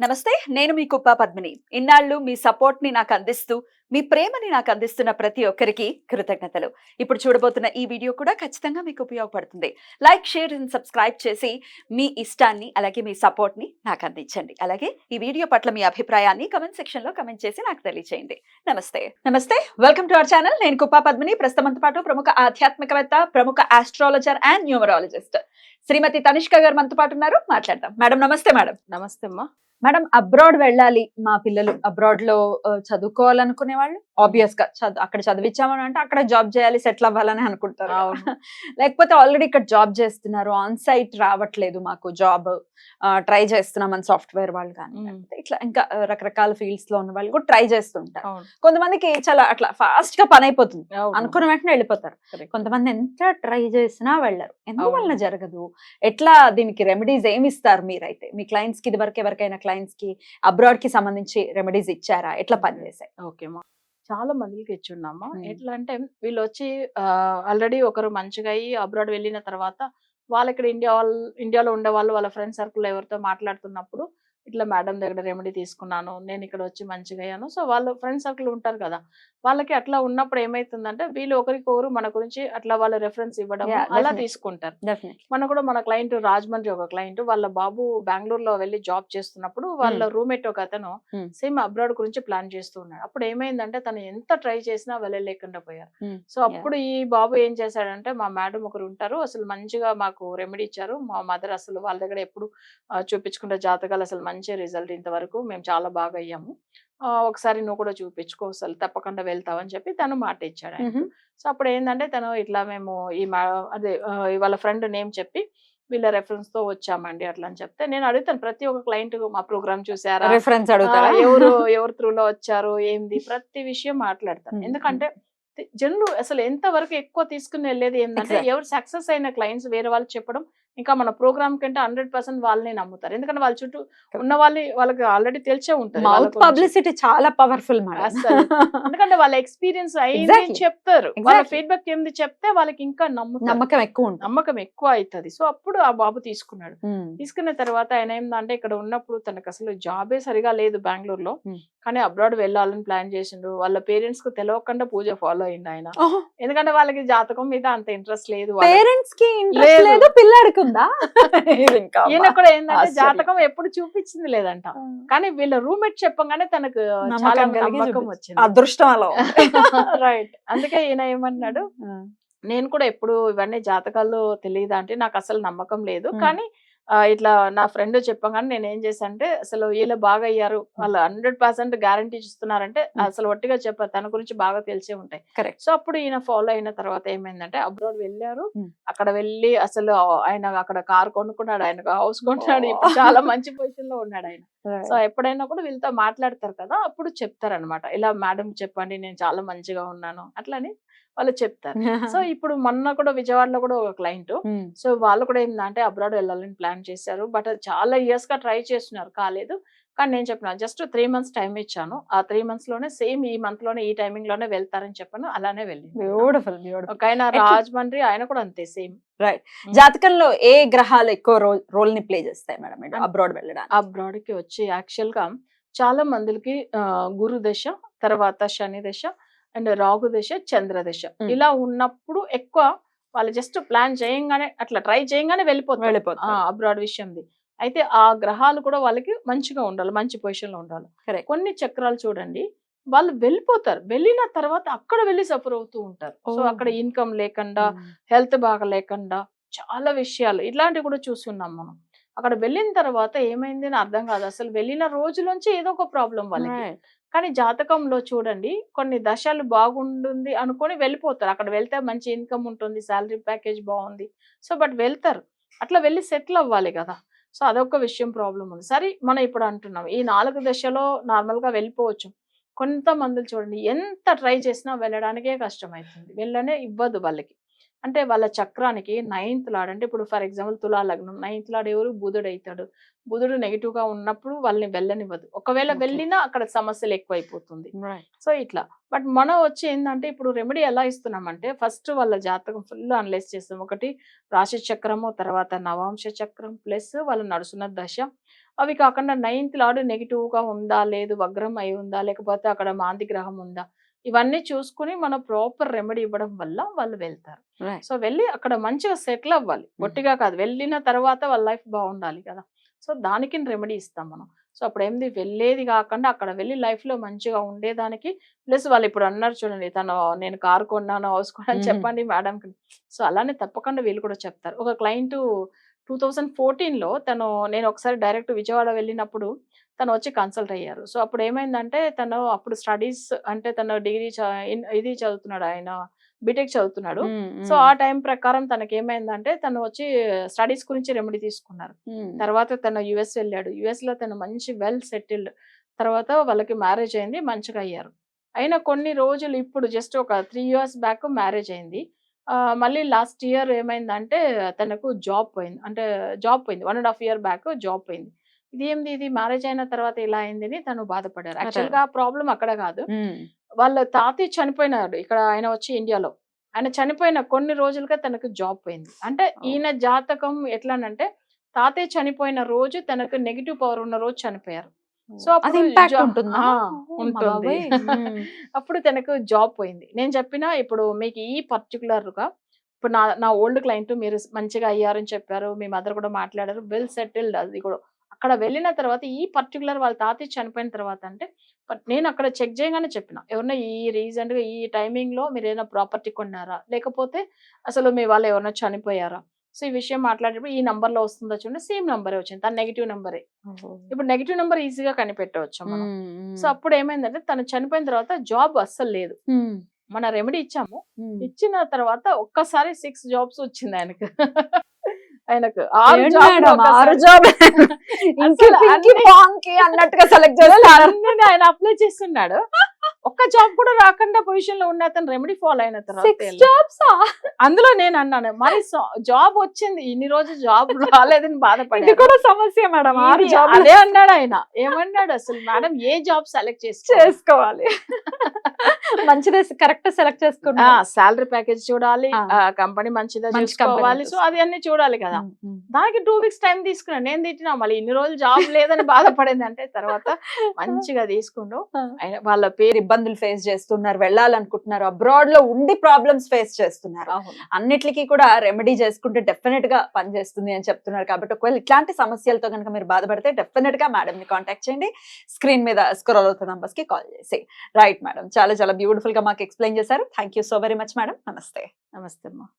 నమస్తే, నేను మీ కుప్ప పద్మిని. ఇన్నాళ్ళు మీ సపోర్ట్‌ని నాకందిస్తూ, మీ ప్రేమని నాకందిస్తున్న ప్రతి ఒక్కరికి కృతజ్ఞతలు. ఇప్పుడు చూడబోతున్న ఈ వీడియో కూడా ఖచ్చితంగా మీకు ఉపయోగపడుతుంది. లైక్, షేర్ అండ్ సబ్స్క్రైబ్ చేసి మీ ఇష్టాన్ని, అలాగే మీ సపోర్ట్‌ని నాకందించండి. అలాగే ఈ వీడియో పట్ల మీ అభిప్రాయాన్ని కామెంట్ సెక్షన్‌లో కామెంట్ చేసి నాకు తెలియజేయండి. నమస్తే. Welcome to our channel. నేను కుప్ప పద్మిని. ప్రస్తుతంతో పాటు ప్రముఖ ఆధ్యాత్మికవేత్త, ప్రముఖ ఆస్ట్రాలజర్ అండ్ న్యూమరాలజిస్ట్ శ్రీమతి తనిష్క గారు మనతో పాటు ఉన్నారు. మాట్లాడదాం. మేడం నమస్తే మేడం. నమస్తే అమ్మా. మేడం, అబ్రాడ్ వెళ్ళాలి మా పిల్లలు, అబ్రాడ్ లో చదువుకోవాలనుకునే వాళ్ళు ఆబ్వియస్ గా అక్కడ చదివించామని అంటే అక్కడ జాబ్ చేయాలి, సెటిల్ అవ్వాలని అనుకుంటారు. లేకపోతే ఆల్రెడీ ఇక్కడ జాబ్ చేస్తున్నారు, ఆన్ సైట్ రావట్లేదు, మాకు జాబ్ ట్రై చేస్తున్నామని సాఫ్ట్వేర్ వాళ్ళు కానీ ఇట్లా ఇంకా రకరకాల ఫీల్డ్స్ లో ఉన్న వాళ్ళు కూడా ట్రై చేస్తుంటారు. కొంతమందికి చాలా అట్లా ఫాస్ట్ గా పని అయిపోతుంది, అనుకున్న వెంటనే వెళ్ళిపోతారు. కొంతమంది ఎంత ట్రై చేసినా వెళ్ళరు. ఎందువల్ల జరగదు? ఎట్లా దీనికి రెమెడీస్ ఏమి ఇస్తారు మీరైతే? మీ క్లయింట్స్ కి ఇది వరకు ఎవరికైనా క్లయింట్స్ కి అబ్రాడ్ కి సంబంధించి రెమెడీస్ ఇచ్చారా? ఎట్లా పనిచేసాయి? ఓకేమా, చాలా మందికి ఇచ్చున్నామా. ఎట్లా అంటే వీళ్ళు వచ్చి ఆల్రెడీ ఒకరు మంచిగా అయ్యి అబ్రాడ్ వెళ్ళిన తర్వాత వాళ్ళు ఇక్కడ ఇండియాలో ఉండే వాళ్ళు వాళ్ళ ఫ్రెండ్ సర్కిల్ ఎవరితో మాట్లాడుతున్నప్పుడు ఇట్లా మేడం దగ్గర రెమెడీ తీసుకున్నాను, నేను ఇక్కడ వచ్చి మంచిగా అయ్యాను. సో వాళ్ళు ఫ్రెండ్ సర్కిల్ ఉంటారు కదా, వాళ్ళకి అట్లా ఉన్నప్పుడు ఏమైతుందంటే వీళ్ళు ఒకరికొకరు మన గురించి అట్లా వాళ్ళ రెఫరెన్స్ ఇవ్వడం అలా తీసుకుంటారు. మన కూడా మన క్లయింట్ రాజమండ్రి ఒక క్లయింట్, వాళ్ళ బాబు బెంగళూరులో వెళ్ళి జాబ్ చేస్తున్నప్పుడు వాళ్ళ రూమ్మేట్ ఒక అతను సేమ్ అబ్రాడ్ గురించి ప్లాన్ చేస్తూ ఉన్నాడు. అప్పుడు ఏమైందంటే తను ఎంత ట్రై చేసినా వెళ్ళలేకుండా పోయారు. సో అప్పుడు ఈ బాబు ఏం చేశాడంటే, మా మేడం ఒకరు ఉంటారు, అసలు మంచిగా మాకు రెమెడీ ఇచ్చారు, మా మదర్ అసలు వాళ్ళ దగ్గర ఎప్పుడు చూపించుకుంటే జాతకాలు అసలు మంచి రిజల్ట్, ఇంతవరకు మేము చాలా బాగా అయ్యాము, ఒకసారి నువ్వు కూడా చూపించుకో, అసలు తప్పకుండా వెళ్తావని చెప్పి తను మాట ఇచ్చాడు ఆయన. సో అప్పుడు ఏంటంటే తను ఇట్లా మేము అదే వాళ్ళ ఫ్రెండ్ నేమ్ చెప్పి వీళ్ళ రెఫరెన్స్ తో వచ్చామండి అట్లా అని చెప్తే, నేను అడుగుతాను ప్రతి ఒక్క క్లయింట్ మా ప్రోగ్రామ్ చూసారా, రెఫరెన్స్ అడుగుతారా, ఎవరు త్రూలో వచ్చారు, ఏంది ప్రతి విషయం మాట్లాడతాను. ఎందుకంటే జనులు అసలు ఎంత వరకు ఎక్కువ తీసుకుని వెళ్ళేది ఏంటంటే, ఎవరు సక్సెస్ అయిన క్లయింట్స్ వేరే వాళ్ళు చెప్పడం, ఇంకా మన ప్రోగ్రామ్ కంటే 100% వాళ్ళని నమ్ముతారు. ఎందుకంటే వాళ్ళ చుట్టూ ఉన్న వాళ్ళకి ఆల్రెడీ తెలిసే ఉంటుంది. పబ్లిసిటీ చాలా పవర్ఫుల్ అసలు ఎందుకంటే వాళ్ళ ఎక్స్పీరియన్స్ అయింది చెప్తారు, వాళ్ళ ఫీడ్బ్యాక్ ఏంది చెప్తే వాళ్ళకి ఇంకా నమ్మకం ఎక్కువ అవుతుంది. సో అప్పుడు ఆ బాబు తీసుకున్నాడు. తీసుకున్న తర్వాత ఆయన ఏంటంటే, ఇక్కడ ఉన్నప్పుడు తనకు అసలు జాబే సరిగా లేదు బెంగళూరులో, కానీ అబ్రాడ్ వెళ్ళాలని ప్లాన్ చేసిండు. వాళ్ళ పేరెంట్స్ కు తెలియకుండా పూజ ఫాలో అయ్యిండు ఆయన. ఎందుకంటే వాళ్ళకి జాతకం మీద అంత ఇంట్రెస్ట్ లేదు, పేరెంట్స్ కి ఇంట్రెస్ట్ లేదు, పిల్లాడికి ఉందా? ఈయన కూడా ఏంటంటే జాతకం ఎప్పుడు చూపించింది లేదంట, కానీ వీళ్ళ రూమ్మేట్ చెప్పగానే తనకు చాలా నమ్మకం వచ్చింది, అదృష్టం అలా. రైట్. అందుకే ఈయన ఏమన్నాడు, నేను కూడా ఎప్పుడు ఇవన్నీ జాతకాలు తెలియదా అంటే నాకు అసలు నమ్మకం లేదు, కానీ ఇట్లా నా ఫ్రెండ్ చెప్పగానే నేను ఏం చేశానంటే, అసలు వీళ్ళు బాగా అయ్యారు, వాళ్ళు 100% గ్యారంటీ ఇస్తున్నారంటే అసలు ఒట్టిగా చెప్పారు, తన గురించి బాగా తెలిసే ఉంటాయి. సో అప్పుడు ఈయన ఫాలో అయిన తర్వాత ఏమైందంటే, అబ్రాడ్ వెళ్ళారు, అక్కడ వెళ్ళి అసలు ఆయన అక్కడ కార్ కొనుక్కున్నాడు, ఆయన హౌస్ కొనుక్కున్నాడు, ఇప్పుడు చాలా మంచి పొజిషన్ లో ఉన్నాడు ఆయన. సో ఎప్పుడైనా కూడా వీళ్ళతో మాట్లాడతారు కదా, అప్పుడు చెప్తారనమాట, ఇలా మేడం చెప్పండి నేను చాలా మంచిగా ఉన్నాను అట్లని వాళ్ళు చెప్తారు. సో ఇప్పుడు మొన్న కూడా విజయవాడలో కూడా ఒక క్లయింట్, సో వాళ్ళు కూడా ఏంటంటే అబ్రాడ్ వెళ్ళాలని ప్లాన్ చేశారు, బట్ అది చాలా ఇయర్స్ గా ట్రై చేస్తున్నారు, కాలేదు. కానీ నేను చెప్పిన జస్ట్ 3 months టైం ఇచ్చాను, ఆ 3 months లోనే సేమ్ ఈ మంత్ లోనే ఈ టైమింగ్ లోనే వెళ్తారని చెప్పాను, అలానే వెళ్ళింది. బ్యూటిఫుల్. ఒక ఆయన రాజమండ్రి, ఆయన కూడా అంతే సేమ్. రైట్. జాతకంలో ఏ గ్రహాలు ఎక్కువ రోల్ ని ప్లే చేస్తాయి మేడం అబ్రాడ్ వెళ్ళడానికి? అబ్రాడ్ కి వచ్చి యాక్చువల్ గా చాలా మందికి గురు దశ, తర్వాత శని దశ అండ్ రాహు దశ, చంద్ర దశ ఇలా ఉన్నప్పుడు ఎక్కువ వాళ్ళు జస్ట్ ప్లాన్ చేయంగానే అట్లా ట్రై చేయంగానే వెళ్ళిపోతారు అబ్రాడ్ విషయంది. అయితే ఆ గ్రహాలు కూడా వాళ్ళకి మంచిగా ఉండాలి, మంచి పొజిషన్ లో ఉండాలి. కొన్ని చక్రాలు చూడండి, వాళ్ళు వెళ్ళిపోతారు, వెళ్ళిన తర్వాత అక్కడ వెళ్ళి సఫర్ అవుతూ ఉంటారు. సో అక్కడ ఇన్కమ్ లేకుండా, హెల్త్ బాగా లేకుండా, చాలా విషయాలు ఇట్లాంటివి కూడా చూస్తున్నాం మనం. అక్కడ వెళ్ళిన తర్వాత ఏమైంది అని అర్థం కాదు, అసలు వెళ్ళిన రోజులోంచి ఏదో ఒక ప్రాబ్లం వాళ్ళకి. కానీ జాతకంలో చూడండి, కొన్ని దశలు బాగుంటుంది అనుకొని వెళ్ళిపోతారు, అక్కడ వెళ్తే మంచి ఇన్కమ్ ఉంటుంది, శాలరీ ప్యాకేజ్ బాగుంది, సో బట్ వెళ్తారు, అట్లా వెళ్ళి సెటిల్ అవ్వాలి కదా. సో అదొక విషయం ప్రాబ్లం ఉంది. సరే మనం ఇప్పుడు అంటున్నాం ఈ 4 దశలో నార్మల్ గా వెళ్ళిపోవచ్చు. కొంతమంది చూడండి ఎంత ట్రై చేసినా వెళ్ళడానికే కష్టం అవుతుంది, వెళ్ళనే ఇవ్వదు వాళ్ళకి. అంటే వాళ్ళ చక్రానికి 9th లార్డ్, అంటే ఇప్పుడు ఫర్ ఎగ్జాంపుల్ తులా లగ్నం, 9th లార్డ్ ఎవరు? బుధుడు అవుతాడు. బుధుడు నెగిటివ్ గా ఉన్నప్పుడు వాళ్ళని వెళ్ళనివ్వదు, ఒకవేళ వెళ్ళినా అక్కడ సమస్యలు ఎక్కువైపోతుంది. సో ఇట్లా బట్ మనం వచ్చి ఏంటంటే, ఇప్పుడు రెమెడీ ఎలా ఇస్తున్నామంటే, ఫస్ట్ వాళ్ళ జాతకం ఫుల్ అనలైజ్ చేస్తాం. ఒకటి రాశి చక్రము, తర్వాత నవాంశ చక్రం, ప్లస్ వాళ్ళు నడుస్తున్న దశ, అవి కాకుండా 9th లార్డ్ నెగిటివ్ గా ఉందా, లేదు వగ్రం అయి ఉందా, లేకపోతే అక్కడ మాంది గ్రహం ఉందా, ఇవన్నీ చూసుకుని మనం ప్రాపర్ రెమెడీ ఇవ్వడం వల్ల వాళ్ళు వెళ్తారు. రైట్. సో వెళ్ళి అక్కడ మంచిగా సెటిల్ అవ్వాలి. ఒట్టిగా కాదు, వెళ్ళిన తర్వాత వాళ్ళ లైఫ్ బాగుండాలి కదా. సో దానికి రెమెడీ ఇస్తాం మనం. సో అప్పుడేంది, వెళ్ళేది కాకుండా అక్కడ వెళ్ళి లైఫ్ లో మంచిగా ఉండేదానికి. ప్లస్ వాళ్ళు ఇప్పుడు అన్నారు చూడండి, తను నేను కారు కొన్నాను, హౌస్ కొన్నాను చెప్పండి మేడంకి. సో అలానే తప్పకుండా వీళ్ళు కూడా చెప్తారు. ఒక క్లయింట్ 2014లో నేను ఒకసారి డైరెక్ట్ విజయవాడ వెళ్ళినప్పుడు తను వచ్చి కన్సల్ట్ అయ్యారు. సో అప్పుడు ఏమైందంటే, తను అప్పుడు స్టడీస్ అంటే తను డిగ్రీ ఇది చదువుతున్నాడు, ఆయన బీటెక్ చదువుతున్నాడు. సో ఆ టైం ప్రకారం తనకేమైందంటే, తను వచ్చి స్టడీస్ గురించి రెమెడీ తీసుకున్నారు. తర్వాత తను యుఎస్ వెళ్ళాడు. యుఎస్ లో తను మంచి వెల్ సెటిల్డ్. తర్వాత వాళ్ళకి మ్యారేజ్ అయింది, మంచిగా అయ్యారు. అయినా కొన్ని రోజులు ఇప్పుడు జస్ట్ ఒక 3 years బ్యాక్ మ్యారేజ్ అయింది. మళ్ళీ లాస్ట్ ఇయర్ ఏమైందంటే తనకు జాబ్ పోయింది. అంటే జాబ్ పోయింది. 1.5 year బ్యాక్ జాబ్ పోయింది. ఇదేంది, ఇది మ్యారేజ్ అయిన తర్వాత ఇలా అయిందని తను బాధపడ్డారు. యాక్చువల్‌గా ప్రాబ్లమ్ అక్కడ కాదు. వాళ్ళ తాతయ్య చనిపోయినాడు ఇక్కడ, ఆయన వచ్చి ఇండియాలో. ఆయన చనిపోయిన కొన్ని రోజులుగా తనకు జాబ్ పోయింది. అంటే ఈయన జాతకం ఎట్లానంటే, తాతయ్య చనిపోయిన రోజు తనకు నెగెటివ్ పవర్ ఉన్న రోజు చనిపోయారు. సో అది అప్పుడు ఇంపాక్ట్ ఉంటుందా? ఉంటుంది. అప్పుడు తనకు జాబ్ పోయింది. నేను చెప్పిన, ఇప్పుడు మీకు ఈ పర్టిక్యులర్‌గా ఇప్పుడు నా ఓల్డ్ క్లయింట్ మీరు మంచిగా అయ్యారని చెప్పారు. మీ మదర్ కూడా మాట్లాడారు. వెల్ సెటిల్డ్ అది కూడా. అక్కడ వెళ్ళిన తర్వాత ఈ పర్టిక్యులర్ వాళ్ళ తాతయ్య చనిపోయిన తర్వాత అంటే, నేను అక్కడ చెక్ చేయగానే చెప్పిన, ఎవరైనా ఈ రీసెంట్‌గా ఈ టైమింగ్‌లో మీరేమైనా ప్రాపర్టీ కొన్నారా? లేకపోతే అసలు మీ వాళ్ళు ఎవరైనా చనిపోయారా? సో ఈ విషయం మాట్లాడేటప్పుడు ఈ నంబర్‌లో వస్తుందా చూడండి, సేమ్ నంబరే వచ్చింది. తన నెగెటివ్ నంబరే. ఇప్పుడు నెగెటివ్ నంబర్ ఈజీగా కనిపెట్టవచ్చు మనం. సో అప్పుడు ఏమైందంటే, తను చనిపోయిన తర్వాత జాబ్ అస్సలు లేదు. మన రెమెడీ ఇచ్చాము. ఇచ్చిన తర్వాత ఒక్కసారి 6 jobs వచ్చింది ఆయనకు. ఆయనకు 6 జాబ్ అన్నట్టుగా సెలెక్ట్ అన్ని ఆయన అప్లై చేస్తున్నాడు. ఒక్క జాబ్ కూడా రాకుండా పొజిషన్ లో ఉన్న అతను రెమెడీ ఫాలో అయిన తర్వాత అందులో నేను అన్నాను, మరి జాబ్ వచ్చింది, ఇన్ని రోజు జాబ్ రాలేదని బాధపడి కూడా సమస్య మేడం. అదే అన్నాడు ఆయన. ఏమన్నాడు అసలు, మేడం ఏ జాబ్ సెలెక్ట్ చేసుకోవాలి, మంచిదే కరెక్ట్ సెలెక్ట్ చేసుకున్నా, సాలరీ ప్యాకేజ్ చూడాలి, కంపెనీ మంచిదా చూసుకోవాలి, సో అది అన్ని చూడాలి కదా. దానికి 2 weeks టైం తీసుకున్నాను. నేను తిట్టినా, మళ్ళీ ఇన్ని రోజులు జాబ్ లేదని బాధపడింది అంటే, తర్వాత మంచిగా తీసుకుంటూ వాళ్ళ పేరు ఇబ్బందులు ఫేస్ చేస్తున్నారు, వెళ్ళాలనుకుంటున్నారు, అబ్రాడ్ లో ఉండి ప్రాబ్లమ్స్ ఫేస్ చేస్తున్నారు, అన్నిటికీ కూడా రెమెడీ చేసుకుంటే డెఫినెట్ గా పనిచేస్తుంది అని చెప్తున్నారు. కాబట్టి ఒకవేళ ఇట్లాంటి సమస్యలతో కనుక మీరు బాధపడితే డెఫినెట్ గా మేడం ని కాంటాక్ట్ చేయండి. స్క్రీన్ మీద స్క్రోల్ అవుతున్న నంబర్స్ కి కాల్ చేసి. రైట్ మేడం, చాలా చాలా బ్యూటిఫుల్ గా మాకు ఎక్స్ప్లెయిన్ చేశారు. Thank you so very much madam. నమస్తే. నమస్తే అమ్మా.